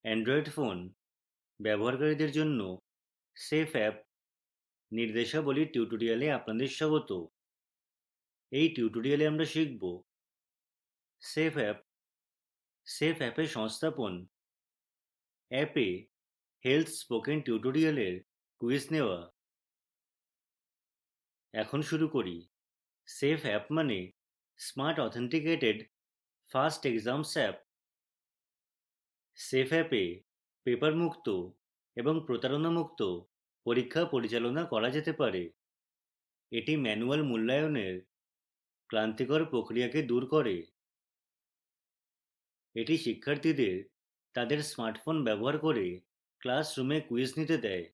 Android phone ব্যবহারকারীদের জন্য safe app নির্দেশাবলীর টিউটোরিয়ালে আপনাদের স্বাগত। এই টিউটোরিয়ালে আমরা শিখব সেফ অ্যাপ, সেফ অ্যাপের সংস্থাপন, অ্যাপে হেলথ স্পোকেন টিউটোরিয়ালের কুইজ নেওয়া। এখন শুরু করি। সেফ অ্যাপ মানে smart authenticated fast exams app. Safe অ্যাপে পেপার মুক্ত এবং প্রতারণা মুক্ত পরীক্ষা পরিচালনা করা যেতে পারে। এটি ম্যানুয়াল মূল্যায়নের ক্লান্তিকর প্রক্রিয়াকে দূর করে। এটি শিক্ষার্থীদের তাদের স্মার্টফোন ব্যবহার করে ক্লাসরুমে কুইজ নিতে দেয়।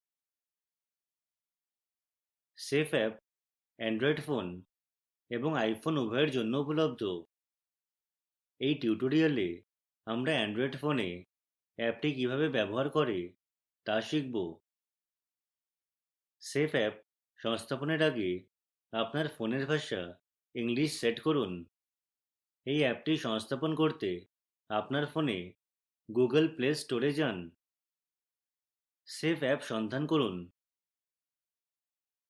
সেফ অ্যাপ অ্যান্ড্রয়েড ফোন এবং আইফোন উভয়ের জন্য উপলব্ধ। এই টিউটোরিয়ালে আমরা অ্যান্ড্রয়েড ফোনে অ্যাপটি কিভাবে ব্যবহার করে তা শিখব। সেফ অ্যাপ সংস্থাপনের আগে আপনার ফোনের ভাষা ইংলিশ সেট করুন। এই অ্যাপটি সংস্থাপন করতে আপনার ফোনে গুগল প্লে স্টোরে যান। সেফ অ্যাপ সন্ধান করুন।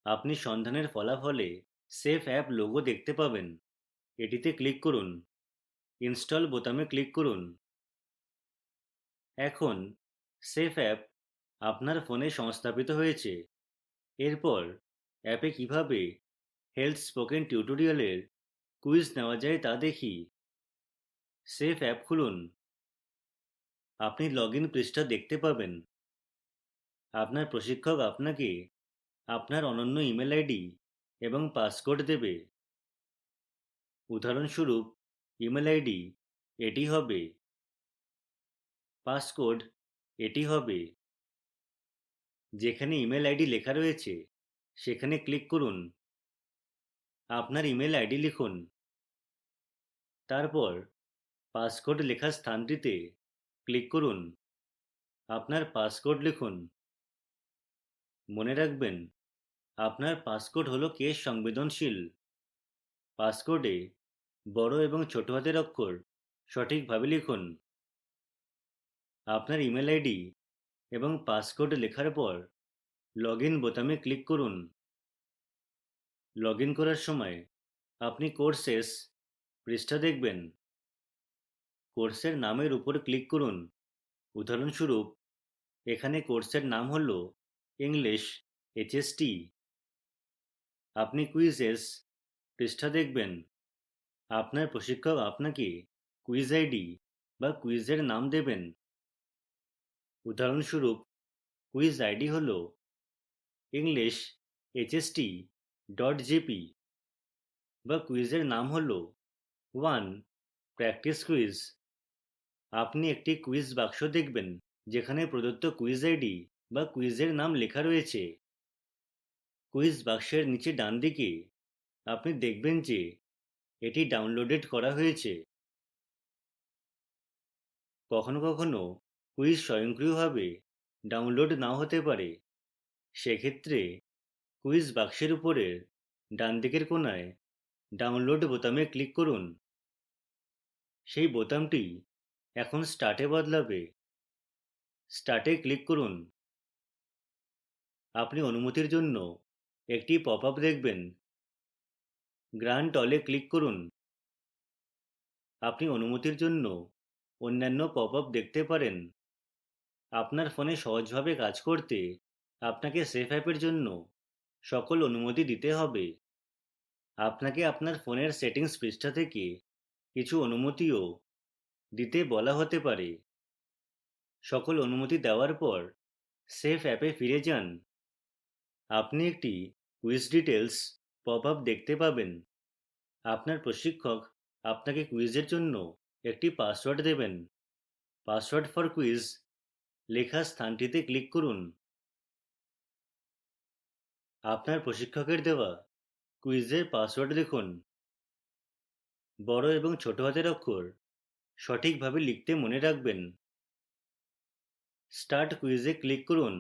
আপনি সন্ধানের ফলাফলে সেফ অ্যাপ লোগো দেখতে পাবেন। এটিতে ক্লিক করুন। ইনস্টল বোতামে ক্লিক করুন। এখন সেফ অ্যাপ আপনার ফোনে সংস্থাপিত হয়েছে। এরপর অ্যাপে কিভাবে হেলথ স্পোকেন টিউটোরিয়ালের কুইজ নেওয়া যায় তা দেখি। সেফ অ্যাপ খুলুন। আপনি লগইন পৃষ্ঠা দেখতে পাবেন। আপনার প্রশিক্ষক আপনাকে আপনার অনন্য ইমেল আইডি এবং পাসকোড দেবে। উদাহরণস্বরূপ ইমেল আইডি এটি হবে, পাসকোড এটি হবে। যেখানে ইমেল আইডি লেখা রয়েছে সেখানে ক্লিক করুন। আপনার ইমেল আইডি লিখুন। তারপর পাসকোড লেখা স্থানটিতে ক্লিক করুন। আপনার পাসকোড লিখুন। মনে রাখবেন, আপনার পাসকোড হলো কেস সংবেদনশীল। পাসকোডে বড় এবং ছোট হাতের অক্ষর সঠিকভাবে লিখুন। আপনার ইমেল আইডি এবং পাসকোড লেখার পর লগইন বোতামে ক্লিক করুন। লগইন করার সময় আপনি কোর্সেস পৃষ্ঠা দেখবেন। কোর্সের নামের উপর ক্লিক করুন। উদাহরণস্বরূপ এখানে কোর্সের নাম হল ইংলিশ এইচএসটি। আপনি কুইজেস পৃষ্ঠা দেখবেন। আপনার প্রশিক্ষক আপনাকে কুইজ আইডি বা কুইজের নাম দেবেন। উদাহরণস্বরূপ কুইজ আইডি হল ইংলিশ এইচএসটি .jp বা কুইজের নাম হল 1 প্র্যাকটিস কুইজ। আপনি একটি কুইজ বাক্স দেখবেন যেখানে প্রদত্ত কুইজ আইডি বা কুইজের নাম লেখা রয়েছে। কুইজ বাক্সের নিচে ডান দিকে আপনি দেখবেন যে এটি ডাউনলোডেড করা হয়েছে। কখনো কখনো কুইজ স্বয়ংক্রিয়ভাবে ডাউনলোড নাও হতে পারে। সেক্ষেত্রে কুইজ বাক্সের উপরের ডান দিকের কোণায় ডাউনলোড বোতামে ক্লিক করুন। সেই বোতামটি এখন স্টার্টে বদলাবে। স্টার্টে ক্লিক করুন। আপনি অনুমতির জন্য একটি পপআপ দেখবেন। গ্রান্ট অলে ক্লিক করুন। আপনি অনুমতির জন্য অন্যান্য পপআপ দেখতে পারেন। আপনার ফোনে সহজভাবে কাজ করতে আপনাকে সেফ অ্যাপের জন্য সকল অনুমতি দিতে হবে। আপনাকে আপনার ফোনের সেটিংস পৃষ্ঠা থেকে কিছু অনুমতিও দিতে বলা হতে পারে। সকল অনুমতি দেওয়ার পর সেফ অ্যাপে ফিরে যান। আপনি একটি কুইজ ডিটেলস পপআপ দেখতে পাবেন। আপনার প্রশিক্ষক আপনাকে কুইজের জন্য একটি পাসওয়ার্ড দেবেন। পাসওয়ার্ড ফর কুইজ লেখা স্থানটিতে ক্লিক করুন। আপনার প্রশিক্ষকের দেওয়া কুইজের পাসওয়ার্ড লিখুন। বড় এবং ছোট হাতের অক্ষর সঠিকভাবে লিখতে মনে রাখবেন। স্টার্ট কুইজে ক্লিক করুন।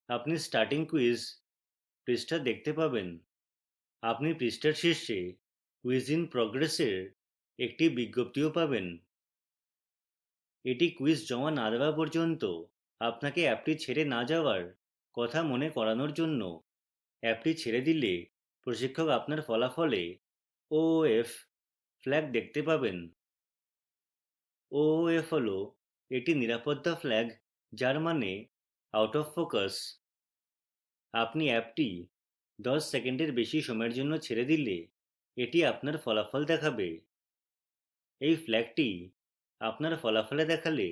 আপনি স্টার্টিং কুইজ পৃষ্ঠা দেখতে পাবেন। আপনি পৃষ্ঠার শীর্ষে কুইজ ইন প্রগ্রেসের একটি বিজ্ঞপ্তিও পাবেন। এটি কুইজ জমা না দেওয়া পর্যন্ত আপনাকে অ্যাপটি ছেড়ে না যাওয়ার কথা মনে করানোর জন্য। অ্যাপটি ছেড়ে দিলে প্রশিক্ষক আপনার ফলাফলে ওওএফ ফ্ল্যাগ দেখতে পাবেন। ওওএফ হল একটি নিরাপত্তা ফ্ল্যাগ, যার মানে আউট অফ ফোকাস। আপনি অ্যাপটি 10 সেকেন্ডের বেশি সময়ের জন্য ছেড়ে দিলে এটি আপনার ফলাফল দেখাবে। এই ফ্ল্যাগটি আপনার ফলাফলে দেখালে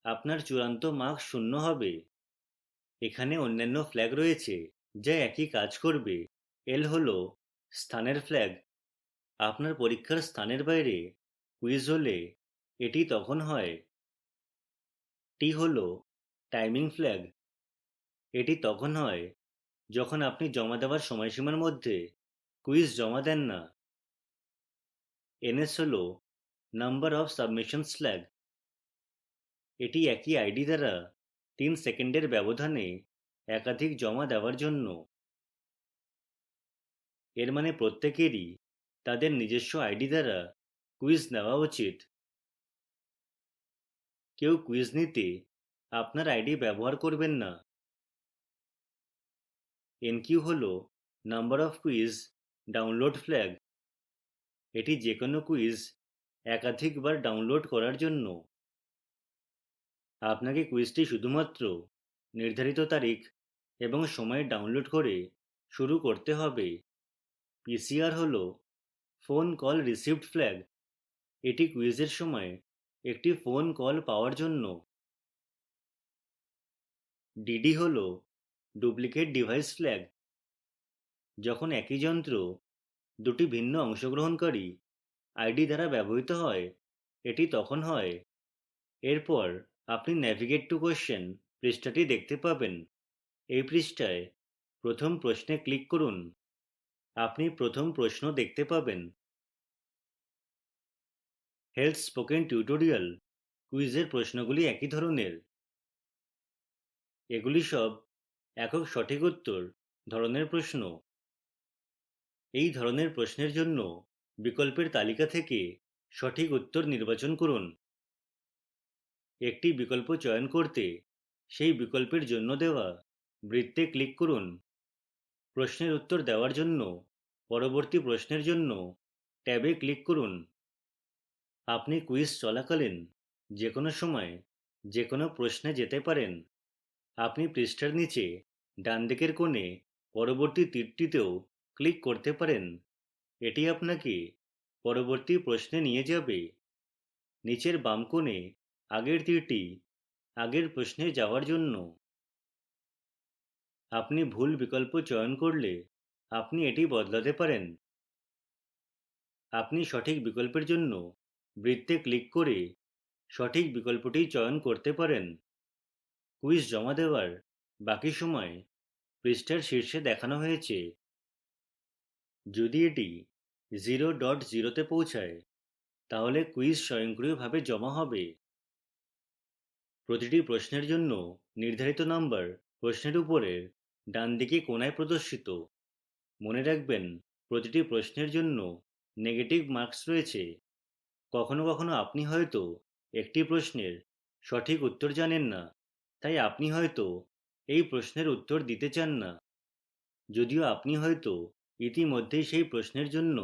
আপনার চূড়ান্ত মার্কস 0 হবে। এখানে অন্যান্য ফ্ল্যাগ রয়েছে যা একই কাজ করবে। এল হল স্থানের ফ্ল্যাগ। আপনার পরীক্ষার স্থানের বাইরে কুইজ হলে এটি তখন হয়। টি হল টাইমিং ফ্ল্যাগ। এটি তখন হয় যখন আপনি জমা দেওয়ার সময়সীমার মধ্যে কুইজ জমা দেন না। এনএস হল নাম্বার অফ সাবমিশনস ফ্ল্যাগ। এটি একই আইডি দ্বারা 3 সেকেন্ডের ব্যবধানে একাধিক জমা দেওয়ার জন্য। এর মানে প্রত্যেকেরই তাদের নিজস্ব আইডি দ্বারা কুইজ নেওয়া উচিত। কেউ কুইজ নিতে আপনার আইডি ব্যবহার করবেন না। এনকিউ হল number of quiz download flag. এটি যে কোনো কুইজ একাধিকবার ডাউনলোড করার জন্য। আপনাকে কুইজটি শুধুমাত্র নির্ধারিত তারিখ এবং সময়ে ডাউনলোড করে শুরু করতে হবে। পিসিআর হল ফোন কল রিসিভড ফ্ল্যাগ। এটি কুইজের সময় একটি ফোন কল পাওয়ার জন্য। ডিডি হল ডুপ্লিকেট ডিভাইস ফ্ল্যাগ। যখন একই যন্ত্র দুটি ভিন্ন অংশগ্রহণকারী আইডি দ্বারা ব্যবহৃত হয়, এটি তখন হয়। এরপর আপনি নেভিগেট টু কোয়েশ্চেন পৃষ্ঠাটি দেখতে পাবেন। এই পৃষ্ঠায় প্রথম প্রশ্নে ক্লিক করুন। আপনি প্রথম প্রশ্ন দেখতে পাবেন। হেলথ স্পোকেন টিউটোরিয়াল কুইজের প্রশ্নগুলি একই ধরনের। এগুলি সব একক সঠিক উত্তর ধরনের প্রশ্ন। এই ধরনের প্রশ্নের জন্য বিকল্পের তালিকা থেকে সঠিক উত্তর নির্বাচন করুন। একটি বিকল্প চয়ন করতে সেই বিকল্পের জন্য দেওয়া বৃত্তে ক্লিক করুন। প্রশ্নের উত্তর দেওয়ার জন্য পরবর্তী প্রশ্নের জন্য ট্যাবে ক্লিক করুন। আপনি কুইজ চলাকালীন যে কোনো সময় যে কোনো প্রশ্নে যেতে পারেন। আপনি পৃষ্ঠার নিচে ডান দিকের কোণে পরবর্তী তীরটিতেও ক্লিক করতে পারেন। এটি আপনাকে পরবর্তী প্রশ্নে নিয়ে যাবে। নিচের বাম কোণে আগের তীরটি আগের প্রশ্নে যাওয়ার জন্য। আপনি ভুল বিকল্প চয়ন করলে আপনি এটি বদলাতে পারেন। আপনি সঠিক বিকল্পের জন্য বৃত্তে ক্লিক করে সঠিক বিকল্পটি চয়ন করতে পারেন। কুইজ জমা দেওয়ার বাকি সময় পৃষ্ঠার শীর্ষে দেখানো হয়েছে। যদি এটি 0.0-তে পৌঁছায়, তাহলে কুইজ স্বয়ংক্রিয়ভাবে জমা হবে। প্রতিটি প্রশ্নের জন্য নির্ধারিত নম্বর প্রশ্নের উপরের ডান দিকে কোণায় প্রদর্শিত। মনে রাখবেন, প্রতিটি প্রশ্নের জন্য নেগেটিভ মার্কস রয়েছে। কখনো কখনো আপনি হয়তো একটি প্রশ্নের সঠিক উত্তর জানেন না, তাই আপনি হয়তো এই প্রশ্নের উত্তর দিতে চান না। যদিও আপনি হয়তো ইতিমধ্যেই সেই প্রশ্নের জন্য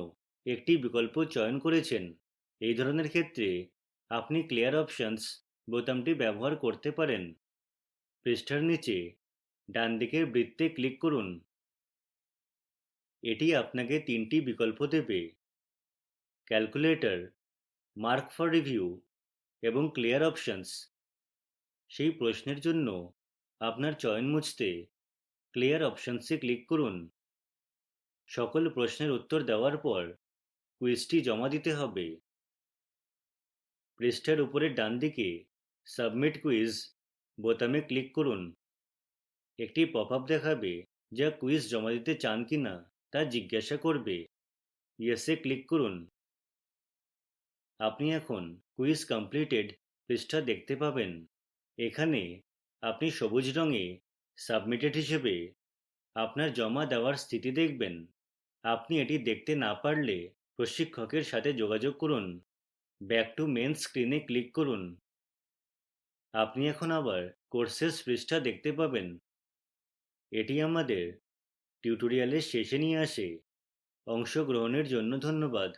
একটি বিকল্প চয়ন করেছেন। এই ধরনের ক্ষেত্রে আপনি ক্লিয়ার অপশনস বোতামটি ব্যবহার করতে পারেন। পৃষ্ঠার নিচে ডান দিকের বৃত্তে ক্লিক করুন। এটি আপনাকে 3টি বিকল্প দেবে: ক্যালকুলেটর, মার্ক ফর রিভিউ এবং ক্লিয়ার অপশনস। সেই প্রশ্নের জন্য আপনার চয়ন মুছতে ক্লিয়ার অপশনসে ক্লিক করুন। সকল প্রশ্নের উত্তর দেওয়ার পর কুইজটি জমা দিতে হবে। পৃষ্ঠার উপরের ডান দিকে সাবমিট কুইজ বোতামে ক্লিক করুন। একটি পপআপ দেখাবে যা কুইজ জমা দিতে চান কিনা তা জিজ্ঞাসা করবে। ইয়েসে ক্লিক করুন। আপনি এখন কুইজ কমপ্লিটেড পৃষ্ঠা দেখতে পাবেন। এখানে আপনি সবুজ রঙে সাবমিটেড হিসেবে আপনার জমা দেওয়ার স্থিতি দেখবেন। আপনি এটি দেখতে না পারলে প্রশিক্ষকের সাথে যোগাযোগ করুন। ব্যাক টু মেইন স্ক্রিনে ক্লিক করুন। আপনি এখন আবার কোর্সেস পৃষ্ঠা দেখতে পাবেন। এটি আমাদের টিউটোরিয়ালের শেষে নিয়ে আসে। অংশগ্রহণের জন্য ধন্যবাদ।